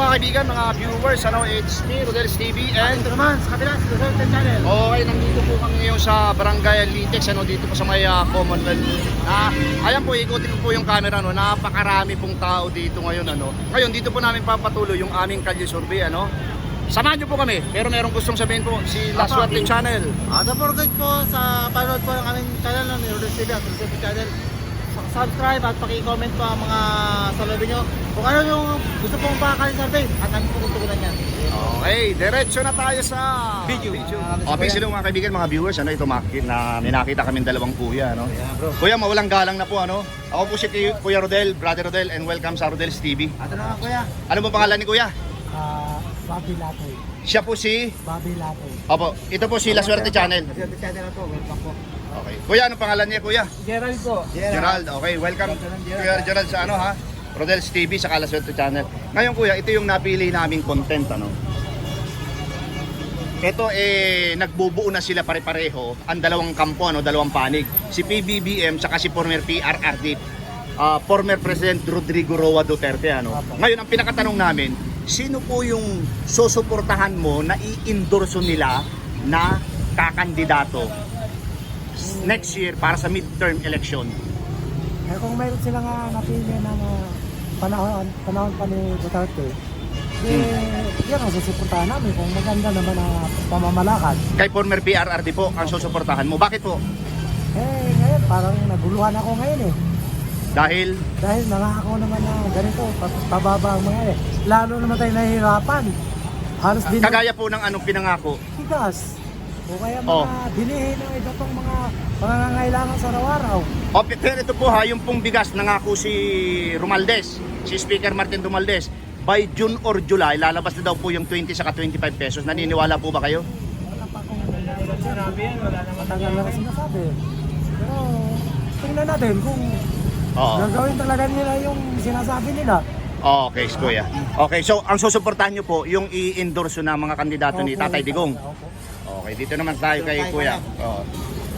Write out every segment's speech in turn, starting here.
mga kaibigan, mga viewers, it's me, Rodel's TV, and Ito naman, sa kabila, sa Rodel's Channel. okay, nandito po kami ngayon sa Barangay Litex, dito po sa may Commonwealth. Ayan po, ikutin ko po yung camera, napakarami pong tao dito ngayon, Ngayon, dito po namin papatuloy yung aming kalye survey, Samahan niyo po kami, pero merong gustong sabihin po si La Suerte Channel. Don't forget po sa panood po ng aming channel ni Rodel's TV at Rodel's Channel. Subscribe at paki-comment po ang mga salubin nyo. Kung ano yung gusto pong pakalin survey, at kami po tutugunan yan. Okay, diretso na tayo sa video. Okay, sila mga kaibigan, mga viewers, ito may nakita kaming dalawang kuya, Yeah, bro. Kuya, mawalang galang na po, Ako po si Kuya Rodel, Brother Rodel, and welcome sa Rodel's TV. Ato naman kuya. Ano po pangalan ni Kuya? Bobby Latoy. Siya po si... Bobby Latoy. Opo, ito po si La Suerte Channel. La Suerte Channel na po, welcome po. Okay. Kuya, ano pangalan niya, Kuya? Gerald po. Gerald. Okay, welcome Kuya Gerald sa Rodel's TV sa La Suerte Channel. Ngayon, Kuya, ito yung napili naming content, Ito nagbubuo na sila pare-pareho ang dalawang kampo, dalawang panig. Si PBBM saka si former PRRD. Former President Rodrigo Roa Duterte, Ngayon, ang pinakatanong namin, sino po yung susuportahan mo na i-endorso nila na kakandidato next year para sa midterm election? Kung mayroon silang napili ng panahon pa ni Duterte, yan ang susuportahan namin kung maganda naman ang pamamalakad. Kay former PRRD po ang susuportahan mo. Bakit po? Ngayon parang naguluhan ako ngayon Dahil nangako naman na ganito, pababa ang mga lalo naman tayo nahihirapan. Halos din kagaya po ng anong pinangako. bigas. O kaya mga bilihin ng iba pang mga pangangailangan sa araw-araw. Pero ito po yung pong bigas nangako si Romualdez, si Speaker Martin Romualdez, by June or July lalabas na daw po yung 20 saka 25 pesos. Naniniwala po ba kayo? Wala pa akong sinabi yan, wala naman tagal na sinasabi. Pero tingnan natin kung gagawin talaga nila yung sinasabi nila. Okay, Kuya. Okay, so ang susuportahan nyo po yung i-endorso na mga kandidato ni Tatay Digong. Okay, dito naman tayo kay Kuya.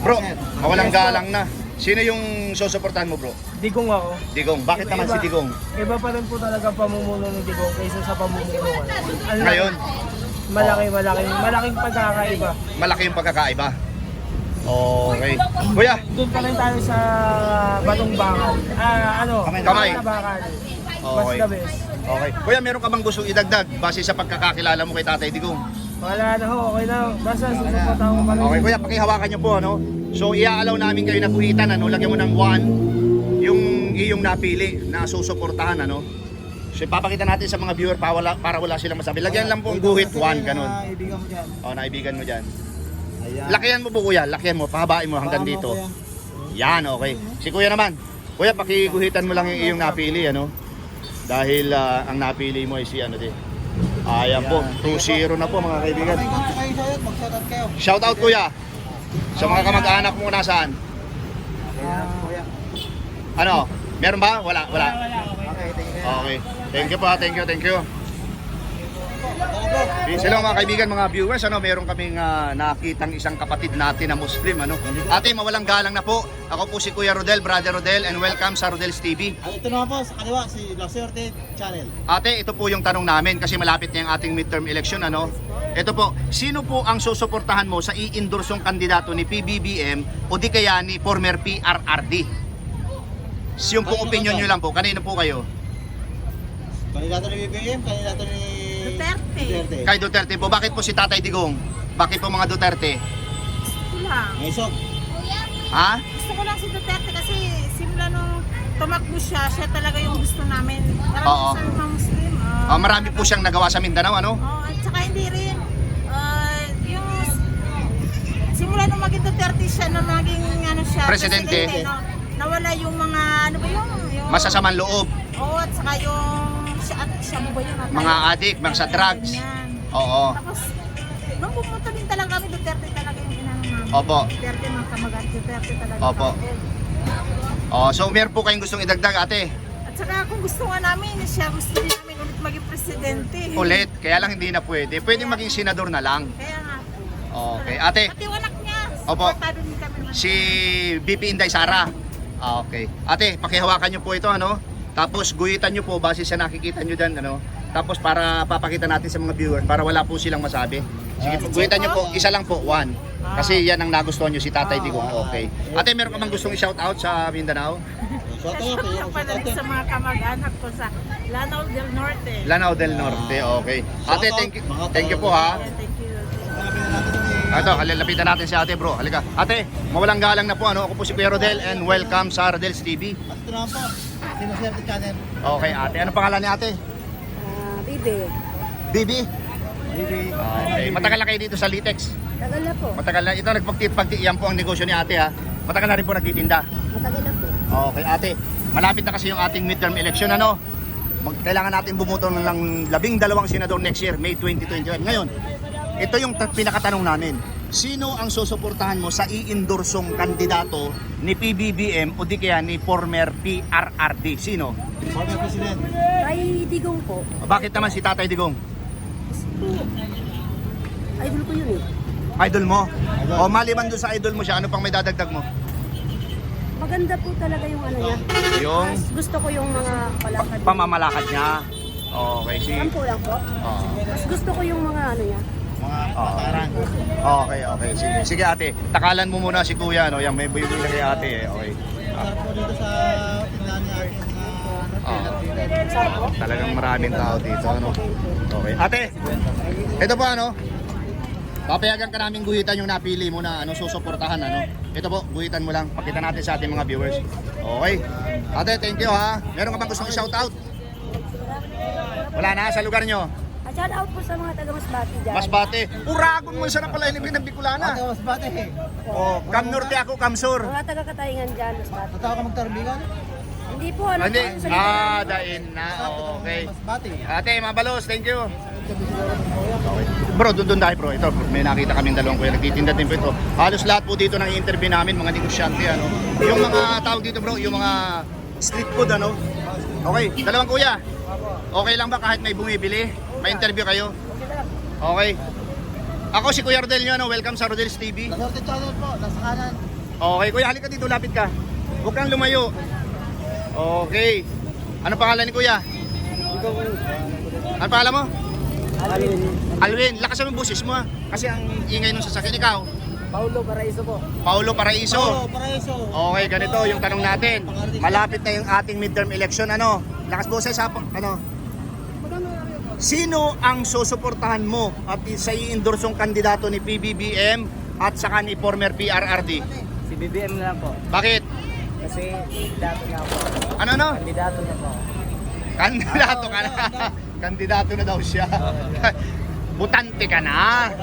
Bro, mawalang galang na. Sino yung susuportahan mo, bro? Digong ako. Digong. Bakit naman si Digong? Iba pa rin po talaga pamumuno ng Digong kaysa sa pamumuno. Ngayon, Malaking pagkakaiba. malaki yung pagkakaiba. Okay. Kuya, Doon pa rin tayo sa Batong Bakal. Kamay. Sa Bakal. Okay. Mas the best. Okay. Kuya, meron ka bang gustong idagdag base sa pagkakakilala mo kay Tatay Digong? Wala na ho, okay na ho. Basta susuportahan ko pa rin. Okay, Kuya, pakihawakan niyo po, So, iaalaw namin kayo na guhitan, Lagyan mo ng 1 yung iyong napili na susuportahan, So, ipapakita natin sa mga viewer para wala silang masabi. Lagyan lang po ang guhit 1, ganun. Naibigan mo dyan. Naibigan mo dyan. Ayan. Lakihan mo po, Kuya. Lakihan mo. Pahabain mo hanggang dito. Yan, okay. Si Kuya naman. Kuya, pakiguhitan mo lang yung iyong napili, Dahil ang napili mo ay si din. Ayan po. 2-0 na po, mga kaibigan. Mag-shoutout kayo. Shoutout, Kuya. Sa mga kamag-anak mo nasaan? Meron ba? Wala. Okay, thank you. Okay. Thank you po. Thank you. Sila mga kaibigan, mga viewers, meron kaming nakitang isang kapatid natin na Muslim, Ate, mawalang galang na po. Ako po si Kuya Rodel, Brother Rodel, and welcome sa Rodel's TV. At ito naman po sa kaliwa, si La Suerte Channel. Ate, ito po yung tanong namin kasi malapit na yung ating midterm election, Ito po, sino po ang susuportahan mo sa i-endorsong kandidato ni PBBM o di kaya ni former PRRD? Yung po opinion nyo lang po, kanino po kayo? Kandidato ni BBM, kandidato ni Duterte. Kay Duterte po, bakit po si Tatay Digong? Bakit po mga Duterte? Gusto ko lang. Ngayon, Ha? Gusto ko lang si Duterte kasi simula nung tumakbo siya talaga yung gusto namin. Oo. Marami sa mga Muslim. Marami po siyang nagawa sa Mindanao, At saka hindi rin. Yung simula nung maging Duterte siya na maging Presidente. Nawala yung mga yung Masasamang loob. Oo, at saka yung siya mo ba yun? Mga adik, mga sa drugs. Ganyan. Oo. Tapos nung pumunta din talaga kami, Duterte talaga yung inano namin. Opo. Duterte ng kamagat, Duterte talaga. Opo. So meron po kayong gustong idagdag, ate? At saka kung gusto nga namin, siya gusto din namin ulit maging presidente. Ulit, kaya lang hindi na pwede. Pwedeng maging senador na lang. Kaya nga po. Okay, ate, Pati yung anak niya, Opo. supportado din kami. si BP Inday Sara. Okay. Ate, pakihawakan niyo po ito, Tapos guhitan niyo po base sa nakikita niyo diyan, Tapos para papakita natin sa mga viewers, para wala po silang masabi. Sige po, guhitan nyo po, isa lang po, 1. Kasi yan ang nagustuhan nyo, si Tatay Digong. Okay. Ate, meron ka bang gustong i-shoutout sa Mindanao? Panalig sa mga kamag-anak ko sa Lanao del Norte. Lanao del Norte, okay. Ate, thank you po ha. Thank you. Ito, lapitan natin si ate bro. Halika. Ate, mawalang galang na po. Ako po si Kuya Rodel and welcome sa Rodel's TV. At ito naman po, Sinuswerte Channel. Okay ate, ano pangalan ni ate? Bibi. Bibi? Okay, matagal na kayo dito sa Litex. Tagal na po. Matagal na. Ito, yan po ang negosyo ni ate ha. Matagal na rin po nagtitinda. Matagal na po. Okay ate, malapit na kasi yung ating midterm election ano. Kailangan natin bumuto ng 12 senador next year, May 2021. Ngayon, ito yung pinakatanong namin. Sino ang susuportahan mo sa i-endorsong kandidato ni PBBM o di kaya ni former PRRD? Sino? Former President. Kay Digong po. Bakit naman si Tatay Digong? Idol ko yun eh. Idol mo? O maliban doon sa idol mo siya, ano pang may dadagdag mo? Maganda po talaga yung ano niya. Yung Mas gusto ko yung mga palakad. pamamalakad niya. Okay, si... Sampo lang po. Oh. Mas gusto ko yung mga ano niya. Mga pataran. Okay. Sige. Sige ate, takalan mo muna si kuya, no? Yan, may buy na kay ate, eh. Okay. Sarap po dito sa tindahan niya yung Talagang maraming tao dito, ano? Okay. Ate, ito po, ano? Papayagan ka namin guhitan yung napili mo na ano, susuportahan, ano? Ito po, guhitan mo lang. Pakita natin sa ating mga viewers. Okay. Ate, thank you, ha? Meron ka bang gustong i-shoutout? Wala na, sa lugar nyo? Shout out po sa mga taga Masbate dyan. Masbate. Uragon mo sa pala ng Bicolana. Mas bate eh. Oh, Cam Norte ako, Cam Sur. Mga taga Katayngan dyan, Masbate. Tatawa ka magtarbigan? Hindi po, ano Hindi. po, sa likod. Dain na. Okay. Mas bate. Ate, mabalos. Thank you. Okay. Bro, doon tayo bro. Ito, may nakita kaming dalawang kuya. Nagtitinda din po ito. Halos lahat po dito ng interview namin, mga negosyante, ano. Yung mga tawag dito bro, yung mga street food, ano. Okay, dalawang kuya. Okay lang ba kahit may bumibili? May interview kayo? Okay. Ako si Kuya Rodel nyo, ano. Welcome sa Rodel's TV. Sinuswerte Channel po, nasa kanan. Okay, kuya, halika dito, lapit ka. Huwag kang lumayo. Okay. Ano pangalan ni kuya? Ano pangalan mo? Alwin. Lakas mo yung boses mo ha. Kasi ang ingay nung sasakyan. Ikaw? Paulo Paraiso po. Paulo Paraiso. Paraiso. Okay, ganito yung tanong natin. Malapit na yung ating midterm election. Ano? Lakas boses ha. Ano? Sino ang susuportahan mo at sa i-endorsong kandidato ni PBBM at saka ni former PRRD? Si BBM na lang po. Bakit? Kasi kandidato na po. Ano? Kandidato na po. Kandidato ka na. Kandidato na daw siya. Butante ka na.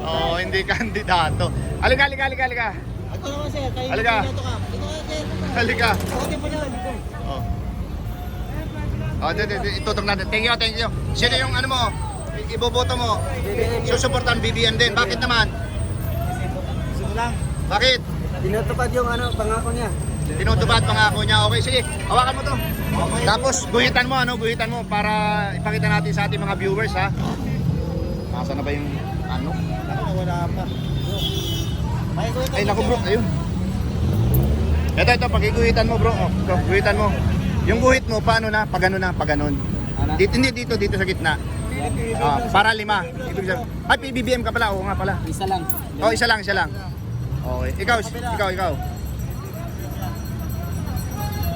Oh, hindi kandidato. Halika. Ito naman sir, kayo Halika. dito ka. Dito ka sir. Halika. Okay po yan. Oh. Oh, itutok natin. Thank you. Sino yung ano mo? Iboboto mo? Susuportan BBM din. Bakit naman? Sige lang. Bakit? Tinutupad yung pangako niya. Tinutupad pangako niya. Okay, sige. Hawakan mo to. Tapos guhitan mo para ipakita natin sa ating mga viewers ha. Nasaan na ba yung ano? Ako, wala pa. Ay naku bro, ayun. Ito, pagiguhitan mo bro. Oh, ito, guhitan mo. Yung guhit mo, paano na? Pagano na, paganon. Dito sa gitna. Para 5. Ibig sabihin. Ay, PBBM ka pala. Oo nga pala. Isa lang. Oh, isa lang. Okay. Ikaw.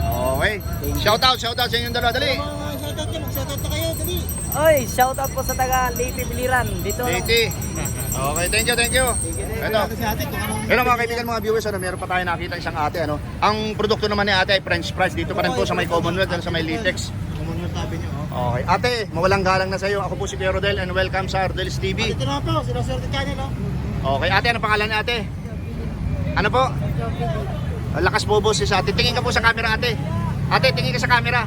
Okay. Shout out sa inyong dalawa. Dali. Shoutout niyo, mag-shoutout na kayo, dali. Oy, shout out po sa taga Leyte Biliran. Dito. Lady. Okay, thank you. Ito. Ito si ate kung anong... Hello mga kaibigan, mga viewers, ano, meron pa tayo nakita isang ate, ano. Ang produkto naman ni ate ay French fries dito pa rin po sa may Commonwealth, sa may Litex. Kumunod sabi niyo, oh. Okay, ate, mawalang galang na sa iyo. Ako po si Kuya Rodel and welcome sa Rodel's TV. Ito naman po, Sinuswerte Channel, oh. Okay, ate, ano pangalan ni ate? Ano po? Lakas bobos si ate. Tingin ka po sa camera, ate. Ate, tingin ka sa camera.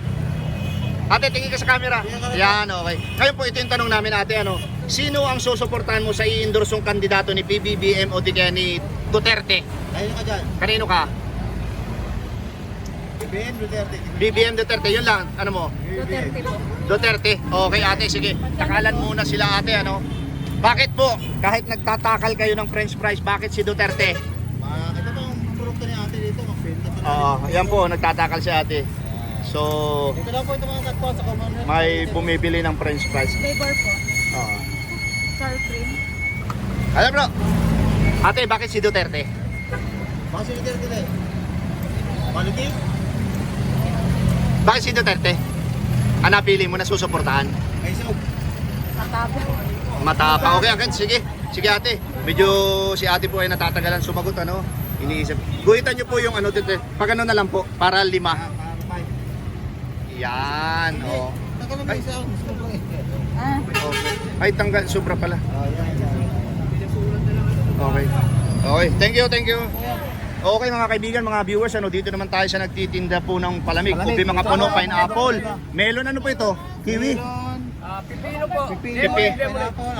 Yan, okay. Ngayon po, ito yung tanong namin, ate, ano. Sino ang susuportahan mo sa i-endorsong kandidato ni PBBM o di kaya ni Duterte? Ayun ka dyan. Kanino ka? BBM Duterte. BBM Duterte, yun lang. Ano mo? Duterte po. Duterte. Okay, ate, sige. Takalan muna sila, ate, ano. Bakit po? Kahit nagtatakal kayo ng French fries, bakit si Duterte? Ito po ang produkto ni ate dito, mag-benta pa na. Yan po, nagtatakal si ate. So, Dito lang po ito mga katpo sa Commonwealth. may bumibili ng french fries. Flavor po. Oo. Sour cream. Alam bro, ate, bakit si Duterte? Baka sinigil din eh. Quality? Bakit si Duterte? Ang napili mo na susuportahan? May isog. Matapang. Okay, agad. Sige. Sige ate. Medyo si ate po ay natatagalan sumagot, ano? Iniisip. Guhitan niyo po yung ano dito. Pag ano na lang po, para 5. Yan. Oh. Tagal na may isang. Okay. Ay, tanggal. Sobra pala. Oh, yan. Okay. Okay. Thank you, thank you. Okay mga kaibigan, mga viewers, ano, dito naman tayo sa nagtitinda po ng palamig. Ubi mga puno, pineapple. Melon, ano po ito? Kiwi? Pipino po. Pipi.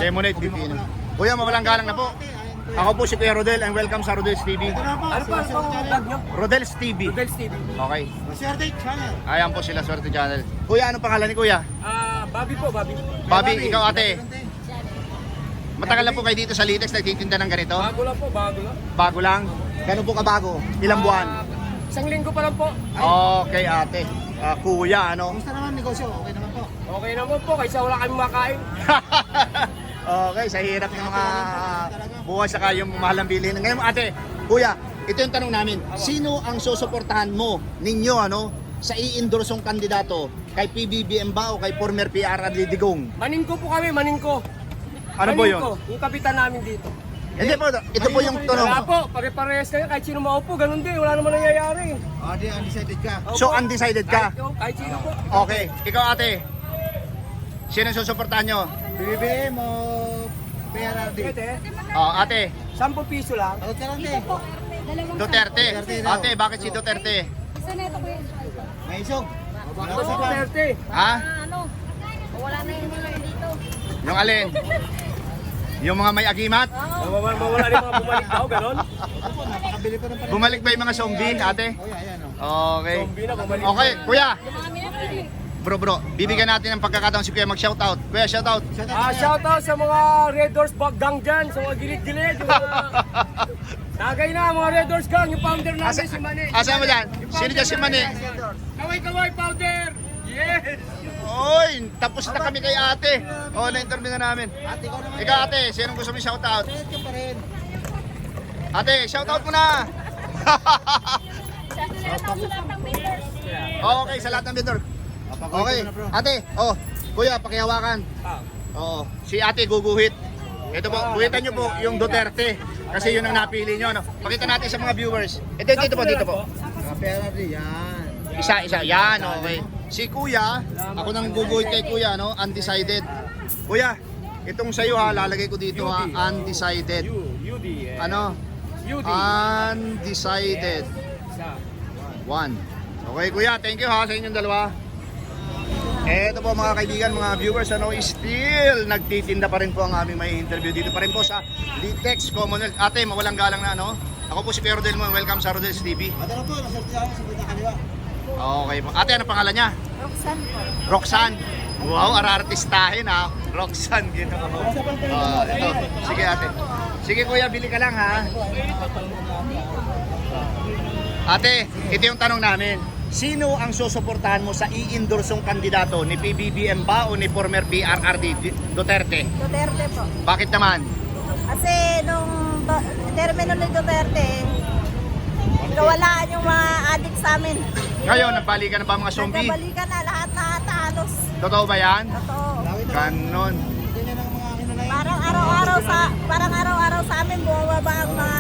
Lemonade, pipino. Kuya, mawalang galang na po. Ako po si Kuya Rodel and welcome sa Rodel's TV. Ano po ang vlog nyo? Rodel's TV. Rodels TV. Okay. Maswerte channel. Ayan po sila, Swerte Channel. Kuya, anong pangalan ni Kuya? Bobby po, Bobby. Bobby, ikaw ate. Matagal na po kayo dito sa Litex nagtitinda ng ganito? Bago lang po, bago lang. Bago lang? Gano'n po kabago? Ilang buwan? Isang linggo pa lang po. Okay ate. Kuya, ano? Kumusta naman negosyo? Okay naman po. Okay naman po, kaysa wala kami makain. Okay, sa hirap ng mga buhay saka yung mahal ang bilhin. Ngayon ate, kuya, ito yung tanong namin. Sino ang susuportahan mo ninyo ano sa i-endorsong kandidato? Kay PBBM ba o kay former PRRD Digong? Maningko po kami, maningko. Ano po yun? Maningko, yung kapitan namin dito. Hindi po, ito po yung Wala tanong. po, pare-parehas kayo, kahit sino maupo, ganun din, wala naman nangyayari. Di undecided ka. So undecided ka? Kahit sino po. Okay, ikaw ate. Sino ang susuportahan nyo? BBM o PRRD? Pwede, Ate, 10 piso lang. Takot ka lang din. Duterte. Ate, bakit si Duterte? Isa na ito ko yun. May isog. Ako sa Duterte. Ha? Ano? Wala na yung mga dito. Yung alin? Yung mga may agimat? Mawala rin mga bumalik daw, ganun. Opo, napakabili pa ng pala. Bumalik ba yung mga zombie, ate? Oh, ayan o. Okay. Zombie na, bumalik. Okay, kuya. Bro, bibigyan natin ng pagkakataon si kuya mag-shoutout. Kuya, shoutout. Shoutout sa mga Red Doors gang dyan, sa mga gilid-gilid, yung mga... Tagay na, mga Red Doors gang, yung founder namin si Mani. Asa mo dyan? Sino dyan si Mani? Kaway-kaway, founder! Yes! Oy, tapos na kami kay ate. Na-interview na namin. Ate ko naman. Ikaw ate, sinong gusto mo shoutout? Sayot ka pa rin. Ate, shoutout mo na. Okay, sa lahat ng vendor. Okay, ate, kuya, pakihawakan. Si ate guguhit. Ito po, guhitan nyo po yung Duterte. Kasi yun ang napili nyo. No? Pakita natin sa mga viewers. Dito po. PRRD, yan. Isa, yan, okay. Si kuya, ako nang guguhit kay kuya, no? Undecided. Kuya, itong sa'yo ha, lalagay ko dito ha, undecided. Ano? Undecided. 1. Okay kuya, thank you ha sa inyong dalawa. Eto po mga kaibigan, mga viewers, ano, still nagtitinda pa rin po ang aming may interview dito pa rin po sa Litex Commonwealth. Ate, mawalang galang na, no? Ako po si Kuya Rodel mo, welcome sa Rodel's TV. Ate na po, nasarti ako sa buta kaliwa. Okay po. Ate, ano pangalan niya? Roxanne po. Roxanne. Wow, arartistahin ha. Roxanne, ginawa mo. Ito. Sige ate. Sige kuya, bili ka lang ha. Ate, ito yung tanong namin. Sino ang susuportahan mo sa i-endorsong kandidato? Ni PBBM ba o ni former PRRD Duterte? Duterte po. Bakit naman? Kasi nung termino ni Duterte, kawalaan yung mga adik sa amin. Ngayon, nagbalikan na ba mga zombie? Nagkabalikan na lahat halos. Totoo ba yan? Totoo. Ganon. Ganyan ang mga kinulayan. Parang araw-araw sa amin bumababa ang mga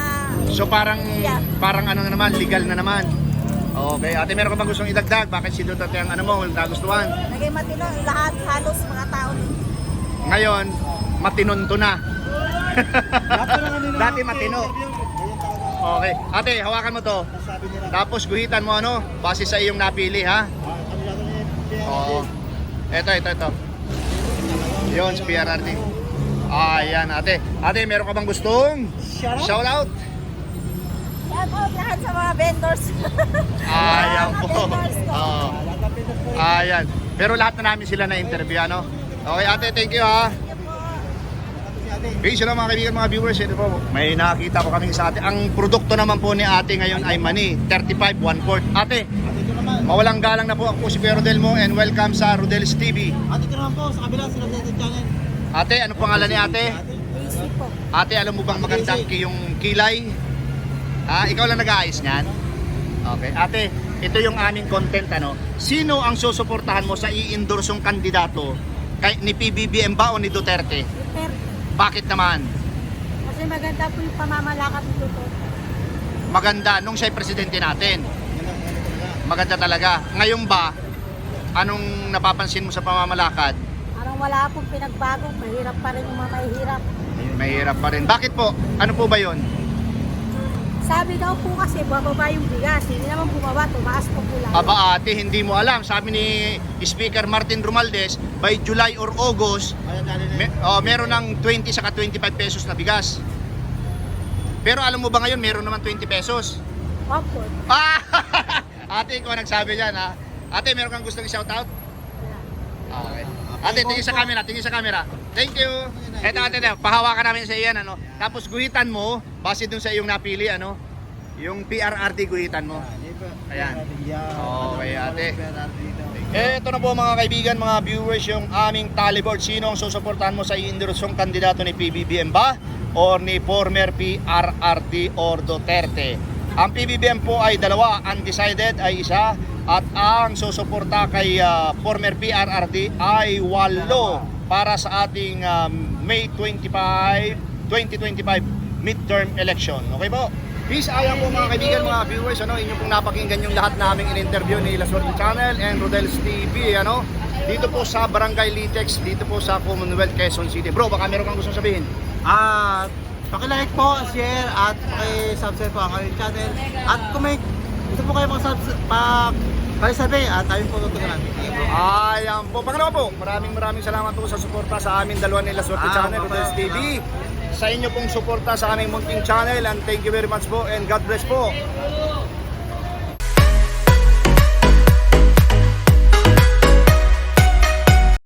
So parang ano na naman, legal na naman. Okay, ate meron ka bang gustong idagdag? Bakit si Duterte ang ano mo, nagustuhan? naging matino lahat halos mga tao. Ngayon, matinunto na. Dati matino. Okay. Ate, hawakan mo to. Sabi nila, Tapos guhitan mo ano, base sa iyong napili ha. kandidato ni PRRD. Oo. Ito. Yun, si PRRD. Ayan, ate. Ate, meron ka bang gustong shout out? Shout out lahat sa mga vendors. Ayan po. Vendors ko. Oo. Ayan. Pero lahat na namin sila na-interview, ano? Okay, ate, thank you ha. Peace lang mga kaibigan, mga viewers. Ito po, may nakita ko kami sa ate. Ang produkto naman po ni ate ngayon ay mani, 35 1/4. Ate, Ate ko naman. Mawalang galang na po ako si Kuya Rodel mo and welcome sa Rodel's TV. At ito naman po sa kabila sila sa channel. Ate, ano pangalan ni ate? Easy po. Ate, alam mo bang magandang yung kilay? Ikaw lang nag-aayos niyan? Okay. Ate, ito yung aming content ano. Sino ang susuportahan mo sa i-endorsong kandidato ni PBBM ba o ni Duterte? Duterte. Bakit naman? Kasi maganda po yung pamamalakad ni Duterte. Maganda nung siya'y presidente natin. Maganda talaga. Ngayon ba, anong napapansin mo sa pamamalakad? Parang wala pong pinagbago. Mahirap pa rin yung mga mahihirap. Mahirap pa rin. Bakit po? Ano po ba yon? Sabi daw po kasi bababa yung bigas. Hindi naman bumaba. Tumaas po po lang. Aba ate, hindi mo alam. Sabi ni Speaker Martin Romualdez, by July or August, meron ng 20 saka 25 pesos na bigas. Pero alam mo ba ngayon, meron naman 20 pesos? Opo. Ate, ikaw nagsabi dyan ha. Ate, meron kang gustong i-shoutout? Okay. Ate, tingin sa camera, tingin sa camera. Thank you. Eto ate, pahawakan namin sa iyan ano. Tapos guhitan mo, base dun sa iyong napili ano, yung PRRD guhitan mo. Ayan. Okay ate. Eto na po mga kaibigan, mga viewers, yung aming tally board. Sino ang susuportahan mo sa i-endorsong kandidato ni PBBM ba? Or ni former PRRD or Duterte? Ang PBBM po ay dalawa, undecided ay isa, at ang susuporta kay former PRRD ay 8 para sa ating May 25, 2025 midterm election. Okay po? Peace, ayan po mga kaibigan, mga viewers, ano, inyo pong napakinggan yung lahat naming in-interview ni La Suerte Channel and Rodel's TV, ano, dito po sa Barangay Litex, dito po sa Commonwealth, Quezon City. Bro, baka meron kang gusto sabihin? Paki-like po, share at paki-subscribe po ang aming channel. At kung may gusto po kayo paki-survey at tayo po tutugunan. Ayan po. Pangalawa po, maraming salamat po sa suporta sa amin dalawa ni La Suerte Channel, Rodel's TV. Sa inyo pong suporta sa aming munting channel, and thank you very much po and God bless po.